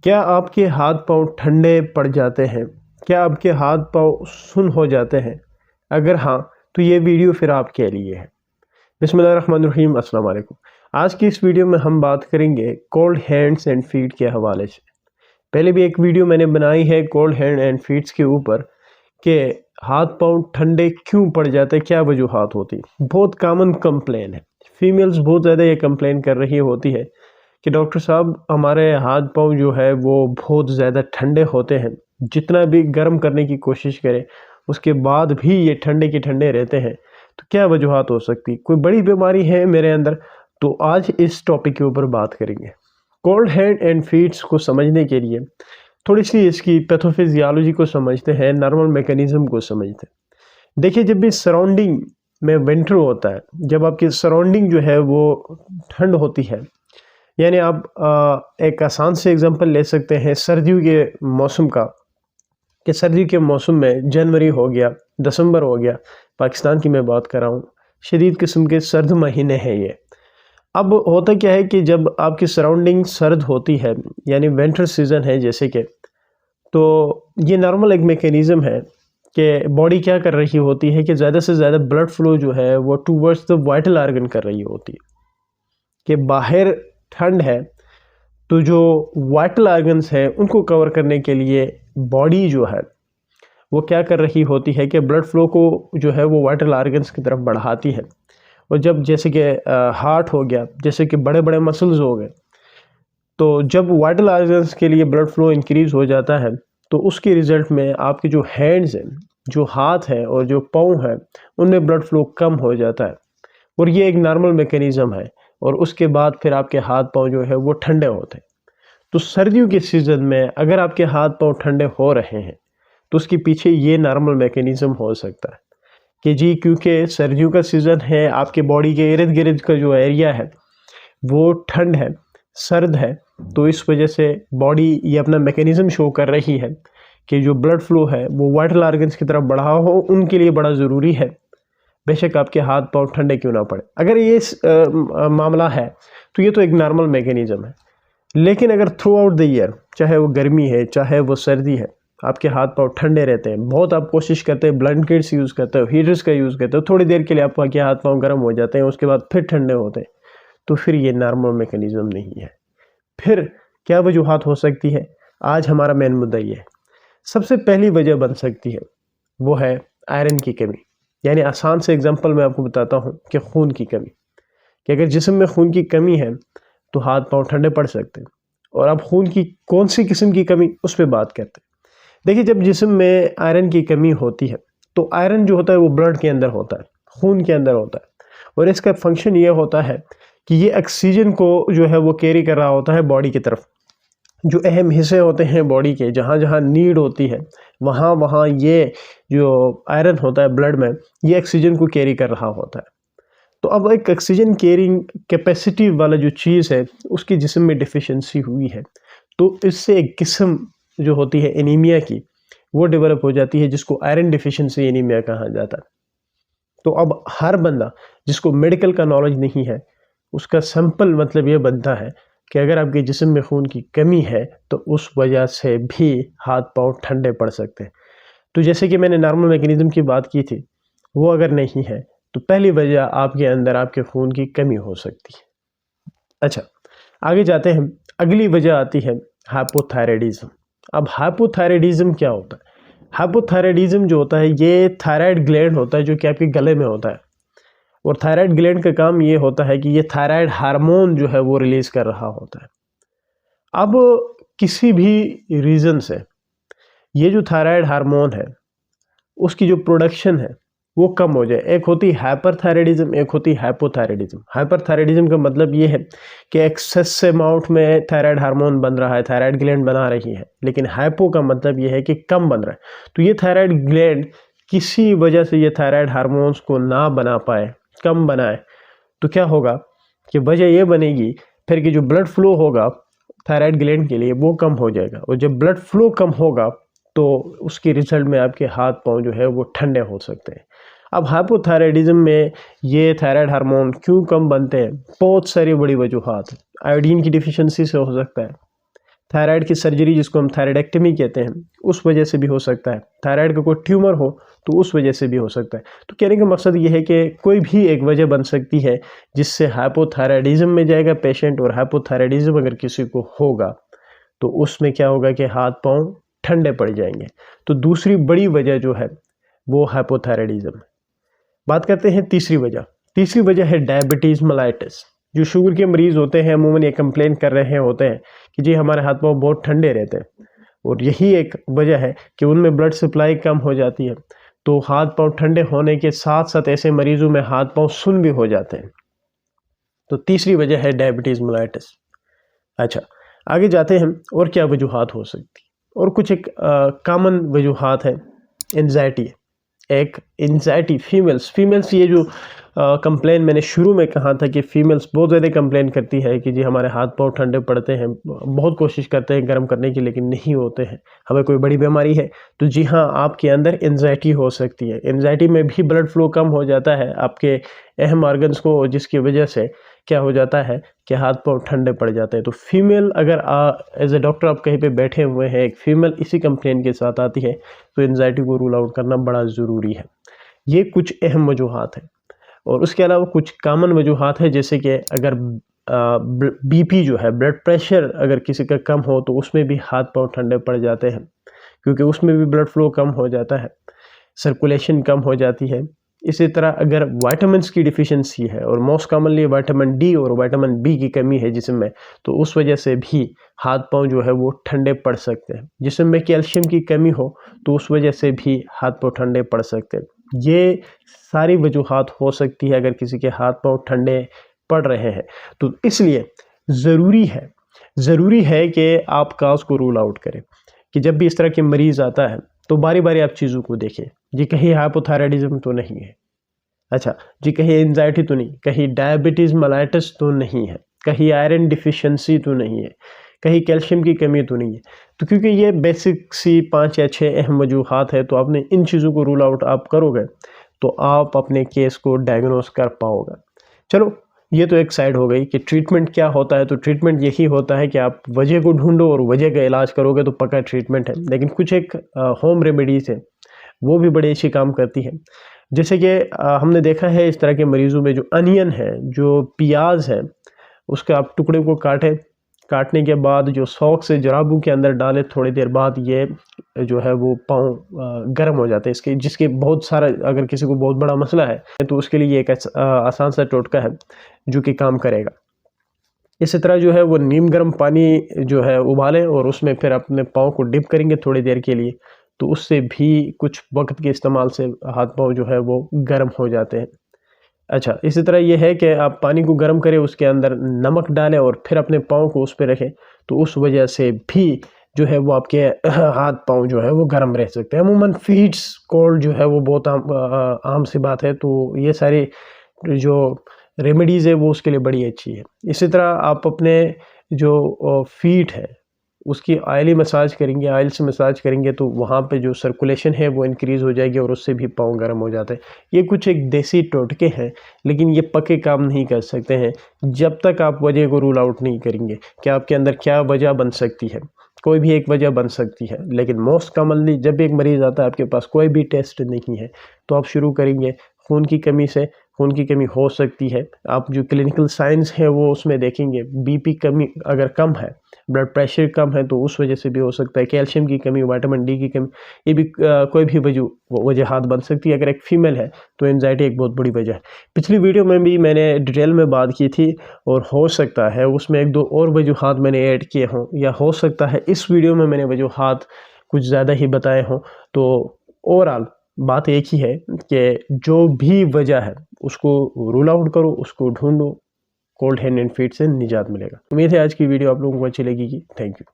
क्या आपके हाथ पाँव ठंडे पड़ जाते हैं? क्या आपके हाथ पाँव सुन्न हो जाते हैं? अगर हाँ, तो ये वीडियो फिर आपके लिए है। बिस्मिल्लाहिर्रहमानिर्रहीम, अस्सलाम वालेकुम। आज की इस वीडियो में हम बात करेंगे कोल्ड हैंड्स एंड फीट के हवाले से। पहले भी एक वीडियो मैंने बनाई है कोल्ड हैंड एंड फीट्स के ऊपर कि हाथ पाँव ठंडे क्यों पड़ जाते हैं, क्या वजूहात होती। बहुत कॉमन कंप्लेन है, फीमेल्स बहुत ज़्यादा ये कंप्लेन कर रही होती है कि डॉक्टर साहब हमारे हाथ पाँव जो है वो बहुत ज़्यादा ठंडे होते हैं, जितना भी गर्म करने की कोशिश करें उसके बाद भी ये ठंडे के ठंडे रहते हैं। तो क्या वजूहात हो सकती, कोई बड़ी बीमारी है मेरे अंदर? तो आज इस टॉपिक के ऊपर बात करेंगे। कोल्ड हैंड एंड फीट्स को समझने के लिए थोड़ी सी इसकी पैथोफिजियोलॉजी को समझते हैं, नॉर्मल मैकेनिज्म को समझते हैं। देखिए, जब भी सराउंडिंग में विंटर होता है, जब आपकी सराउंडिंग जो है वो ठंड होती है, यानी आप एक आसान से एग्जांपल ले सकते हैं सर्दियों के मौसम का, कि सर्दियों के मौसम में जनवरी हो गया, दिसंबर हो गया, पाकिस्तान की मैं बात कर रहा हूँ, शदीद किस्म के सर्द महीने हैं ये। अब होता क्या है कि जब आपकी सराउंडिंग सर्द होती है, यानी विंटर सीज़न है जैसे कि, तो ये नॉर्मल एक मैकेनिज़्म है कि बॉडी क्या कर रही होती है कि ज़्यादा से ज़्यादा ब्लड फ्लो जो है वो टूवर्ड्स द वाइटल आर्गन कर रही होती है। कि बाहर ठंड है तो जो वाइटल आर्गन्स है उनको कवर करने के लिए बॉडी जो है वो क्या कर रही होती है कि ब्लड फ्लो को जो है वो वाइटल आर्गन्स की तरफ बढ़ाती है। और जब जैसे कि हार्ट हो गया, जैसे कि बड़े बड़े मसल्स हो गए, तो जब वाइटल आर्गन्स के लिए ब्लड फ्लो इंक्रीज़ हो जाता है तो उसके रिज़ल्ट में आपके जो हैंड्स हैं, जो हाथ है और जो पाँव है, उनमें ब्लड फ्लो कम हो जाता है। और ये एक नॉर्मल मैकेनिज़्म है। और उसके बाद फिर आपके हाथ पाँव जो है वो ठंडे होते हैं। तो सर्दियों के सीज़न में अगर आपके हाथ पाँव ठंडे हो रहे हैं तो उसके पीछे ये नॉर्मल मैकेनिज़्म हो सकता है कि जी, क्योंकि सर्दियों का सीज़न है, आपके बॉडी के इर्द गिर्द का जो एरिया है वो ठंड है, सर्द है, तो इस वजह से बॉडी ये अपना मैकेनिज़्म शो कर रही है कि जो ब्लड फ्लो है वो वाइटल आर्गन्स की तरफ बढ़ा हो, उनके लिए बड़ा ज़रूरी है, बेशक आपके हाथ पाँव ठंडे क्यों ना पड़े। अगर ये मामला है तो ये तो एक नॉर्मल मैकेनिज़्म है। लेकिन अगर थ्रू आउट द ईयर, चाहे वो गर्मी है चाहे वो सर्दी है, आपके हाथ पाँव ठंडे रहते हैं, बहुत आप कोशिश करते हैं, ब्लैंकेट्स यूज़ करते हो, हीटर्स का यूज़ करते हो, थोड़ी देर के लिए आपके हाथ पाँव गर्म हो जाते हैं, उसके बाद फिर ठंडे होते हैं, तो फिर ये नॉर्मल मैकेनिज़्म नहीं है। फिर क्या वजूहात हो सकती है? आज हमारा मेन मुद्दा ये है। सबसे पहली वजह बन सकती है वो है आयरन की कमी। यानी आसान से एग्जांपल मैं आपको बताता हूँ कि खून की कमी, कि अगर जिस्म में खून की कमी है तो हाथ पाँव ठंडे पड़ सकते हैं। और अब खून की कौन सी किस्म की कमी, उस पर बात करते हैं। देखिए, जब जिस्म में आयरन की कमी होती है तो आयरन जो होता है वो ब्लड के अंदर होता है, खून के अंदर होता है, और इसका फंक्शन ये होता है कि ये ऑक्सीजन को जो है वो कैरी कर रहा होता है बॉडी की तरफ। जो अहम हिस्से होते हैं बॉडी के, जहाँ जहाँ नीड होती है वहाँ वहाँ ये जो आयरन होता है ब्लड में, ये ऑक्सीजन को कैरी कर रहा होता है। तो अब एक ऑक्सीजन कैरिंग कैपेसिटी वाला जो चीज़ है उसकी जिस्म में डिफिशिएंसी हुई है, तो इससे एक किस्म जो होती है एनीमिया की, वो डेवलप हो जाती है, जिसको आयरन डिफिशिएंसी एनीमिया कहा जाता है। तो अब हर बंदा जिसको मेडिकल का नॉलेज नहीं है, उसका सिंपल मतलब ये बनता है कि अगर आपके जिस्म में खून की कमी है तो उस वजह से भी हाथ पाँव ठंडे पड़ सकते हैं। तो जैसे कि मैंने नॉर्मल मैकेनिज़्म की बात की थी, वो अगर नहीं है तो पहली वजह आपके अंदर आपके खून की कमी हो सकती है। अच्छा, आगे जाते हैं। अगली वजह आती है हाइपोथायराइडिज्म। अब हाइपोथायराइडिज्म क्या होता है? हाइपोथायराइडिज्म जो होता है ये थायराइड ग्लैंड होता है जो कि आपके गले में होता है। और थायराइड ग्लैंड का काम ये होता है कि ये थायराइड हार्मोन जो है वो रिलीज कर रहा होता है। अब किसी भी रीज़न से ये जो थायराइड हार्मोन है उसकी जो प्रोडक्शन है वो कम हो जाए, एक होती है हाइपरथायराइडिज्म, एक होती है हाइपोथायराइडिज्म। हाइपरथायराइडिज्म का मतलब ये है कि एक्सेस अमाउंट में थायराइड हार्मोन बन रहा है, थायराइड ग्लैंड बना रही है, लेकिन हाइपो का मतलब ये है कि कम बन रहा है। तो ये थायराइड ग्लैंड किसी वजह से ये थायराइड हार्मोन्स को ना बना पाए, कम बनाए, तो क्या होगा कि वजह ये बनेगी फिर कि जो ब्लड फ्लो होगा थायराइड ग्लैंड के लिए वो कम हो जाएगा। और जब ब्लड फ्लो कम होगा तो उसके रिजल्ट में आपके हाथ पाँव जो है वो ठंडे हो सकते हैं। अब हाइपोथायराइडिज्म में ये थायराइड हार्मोन क्यों कम बनते हैं? बहुत सारी बड़ी वजूहात। आयोडीन की डिफिशिएंसी से हो सकता है, थायराइड की सर्जरी जिसको हम थायराइडेक्टमी कहते हैं उस वजह से भी हो सकता है, थायराइड का कोई ट्यूमर हो तो उस वजह से भी हो सकता है। तो कहने का मकसद ये है कि कोई भी एक वजह बन सकती है जिससे हाइपोथायराइडिज्म में जाएगा पेशेंट, और हाइपोथायराइडिज्म अगर किसी को होगा तो उसमें क्या होगा कि हाथ पांव ठंडे पड़ जाएंगे। तो दूसरी बड़ी वजह जो है वो हाइपोथायराइडिज्म। बात करते हैं तीसरी वजह। तीसरी वजह है डायबिटीज़ मेलाइटिस। जो शुगर के मरीज़ होते हैं अमूमन ये कंप्लेन कर रहे होते हैं कि जी हमारे हाथ पांव बहुत ठंडे रहते हैं, और यही एक वजह है कि उनमें ब्लड सप्लाई कम हो जाती है। तो हाथ पांव ठंडे होने के साथ साथ ऐसे मरीजों में हाथ पांव सुन्न भी हो जाते हैं। तो तीसरी वजह है डायबिटीज़ मेलाइटिस। अच्छा, आगे जाते हैं और क्या वजूहात हो सकती है। और कुछ एक कॉमन वजूहात है। एंजाइटी, एक एंजाइटी फीमेल्स ये जो कंप्लेन मैंने शुरू में कहा था कि फीमेल्स बहुत ज़्यादा कंप्लेन करती है कि जी हमारे हाथ पांव ठंडे पड़ते हैं, बहुत कोशिश करते हैं गर्म करने की लेकिन नहीं होते हैं, हमें कोई बड़ी बीमारी है। तो जी हाँ, आपके अंदर एंजाइटी हो सकती है। एंजाइटी में भी ब्लड फ्लो कम हो जाता है आपके अहम ऑर्गन्स को, जिसकी वजह से क्या हो जाता है कि हाथ पांव ठंडे पड़ जाते हैं। तो फीमेल अगर एज ए डॉक्टर आप कहीं पे बैठे हुए हैं, एक फीमेल इसी कंप्लेन के साथ आती है तो एंजाइटी को रूल आउट करना बड़ा ज़रूरी है। ये कुछ अहम वजूहात हैं। और उसके अलावा कुछ कॉमन वजूहात है, जैसे कि अगर बीपी जो है, ब्लड प्रेशर अगर किसी का कम हो तो उसमें भी हाथ पांव ठंडे पड़ जाते हैं, क्योंकि उसमें भी ब्लड फ्लो कम हो जाता है, सर्कुलेशन कम हो जाती है। इसी तरह अगर विटामिन्स की डिफिशिएंसी है, और मोस्ट कॉमनली विटामिन डी और विटामिन बी की कमी है जिस्म में, तो उस वजह से भी हाथ पांव जो है वो ठंडे पड़ सकते हैं। जिस्म में कैल्शियम की कमी हो तो उस वजह से भी हाथ पांव ठंडे पड़ सकते हैं। ये सारी वजूहात हो सकती है अगर किसी के हाथ पांव ठंडे पड़ रहे हैं। तो इसलिए ज़रूरी है कि आप काज को रूल आउट करें कि जब भी इस तरह के मरीज़ आता है तो बारी बारी आप चीज़ों को देखें। जी कहीं हाइपोथायराइडिज्म तो नहीं है, अच्छा जी कहीं एंजाइटी तो नहीं, कहीं डायबिटीज़ मेलाइटिस तो नहीं है, कहीं आयरन डिफिशिएंसी तो नहीं है, कहीं कैल्शियम की कमी तो नहीं है। तो क्योंकि ये बेसिक सी 5 या 6 अहम वजूहात है, तो आपने इन चीज़ों को रूल आउट आप करोगे तो आप अपने केस को डायग्नोस कर पाओगे। चलो, ये तो एक साइड हो गई कि ट्रीटमेंट क्या होता है। तो ट्रीटमेंट यही होता है कि आप वजह को ढूंढो और वजह का इलाज करोगे तो पक्का ट्रीटमेंट है। लेकिन कुछ एक होम रेमेडीज़ है, वो भी बड़ी अच्छी काम करती है। जैसे कि हमने देखा है इस तरह के मरीज़ों में जो अनियन है, जो प्याज है, उसके आप टुकड़े को काटने के बाद जो सॉक से जराबों के अंदर डालें, थोड़ी देर बाद ये जो है वो पाँव गर्म हो जाते हैं इसके, जिसके बहुत सारा, अगर किसी को बहुत बड़ा मसला है तो उसके लिए ये एक आसान सा टोटका है जो कि काम करेगा। इसी तरह जो है वो नीम गर्म पानी जो है उबालें और उसमें फिर अपने पाँव को डिप करेंगे थोड़ी देर के लिए, तो उससे भी कुछ वक्त के इस्तेमाल से हाथ पाँव जो है वो गर्म हो जाते हैं। अच्छा, इसी तरह ये है कि आप पानी को गर्म करें, उसके अंदर नमक डालें और फिर अपने पाँव को उस पर रखें, तो उस वजह से भी जो है वो आपके हाथ पाँव जो है वो गर्म रह सकते हैं। अमूमन फीट्स कोल्ड जो है वो बहुत आम सी बात है, तो ये सारी जो रेमेडीज़ है वो उसके लिए बड़ी अच्छी है। इसी तरह आप अपने जो फीट है उसकी ऑयली मसाज करेंगे, ऑयल से मसाज करेंगे तो वहाँ पे जो सर्कुलेशन है वो इंक्रीज़ हो जाएगी और उससे भी पाँव गर्म हो जाते हैं। ये कुछ एक देसी टोटके हैं, लेकिन ये पक्के काम नहीं कर सकते हैं जब तक आप वजह को रूल आउट नहीं करेंगे कि आपके अंदर क्या वजह बन सकती है। कोई भी एक वजह बन सकती है, लेकिन मोस्ट कॉमनली जब एक मरीज़ आता है आपके पास कोई भी टेस्ट नहीं है तो आप शुरू करेंगे खून की कमी से। खून की कमी हो सकती है, आप जो क्लिनिकल साइंस है वो उसमें देखेंगे, बीपी कमी अगर कम है, ब्लड प्रेशर कम है तो उस वजह से भी हो सकता है, कैल्शियम की कमी, विटामिन डी की कमी, ये भी कोई भी वजह बन सकती है। अगर एक फीमेल है तो एंजाइटी एक बहुत बड़ी वजह है। पिछली वीडियो में भी मैंने डिटेल में बात की थी, और हो सकता है उसमें एक दो और वजूहात मैंने ऐड किए हों, या हो सकता है इस वीडियो में मैंने वजूहात कुछ ज़्यादा ही बताए हों। तो ओवरऑल बात एक ही है कि जो भी वजह है उसको रूल आउट करो, उसको ढूंढो, कोल्ड हैंड एंड फीट से निजात मिलेगा। उम्मीद है आज की वीडियो आप लोगों को अच्छी लगेगी। Thank you.